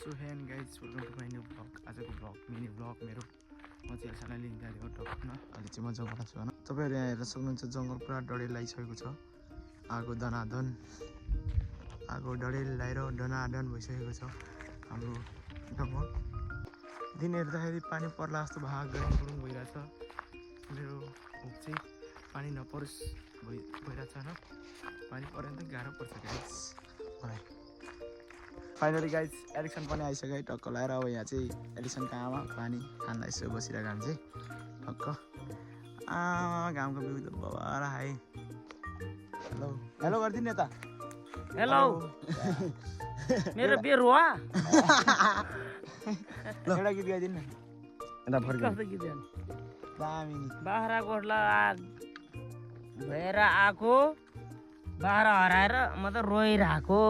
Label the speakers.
Speaker 1: so then guys welcome to my new vlog आजको vlog mini vlog मेरो म चाहिँ हेर्छलाई लिन जाँदै टपमा अहिले चाहिँ म जङ्गलमा छु होइन तपाईँहरू यहाँ हेर्न सक्नुहुन्छ जङ्गल पुरा डडेल लगाइसकेको छ आगो दनादन आगो डडेल लगाएर दनादन भइसकेको छ हाम्रो जङ्गल दिन हेर्दाखेरि पानी पर्ला जस्तो भाग गरौँ गुरुङ भइरहेछ मेरो होप चाहिँ पानी नपरोस् भइरहेछ होइन पानी पऱ्यो भने त गाह्रो पर्छ गाइज मलाई फाइनली गाइज एलेक्सन पनि आइसक्यो है टक्क लगाएर अब यहाँ चाहिँ एलेक्सनको आमा पानी खाँदा यसो बसिरहेको हामी चाहिँ टक्क घामको बिउ त बबार हाई हेलो हेलो गरिदिनु नि त
Speaker 2: हेलो मेरो बेरुवा
Speaker 1: एउटा गीत गाइदिनु न
Speaker 2: कस्तो गीत गाउने
Speaker 1: दामी नि
Speaker 2: बाख्राकोटला भएर आएको बाख्रा हराएर म त रोइरहेको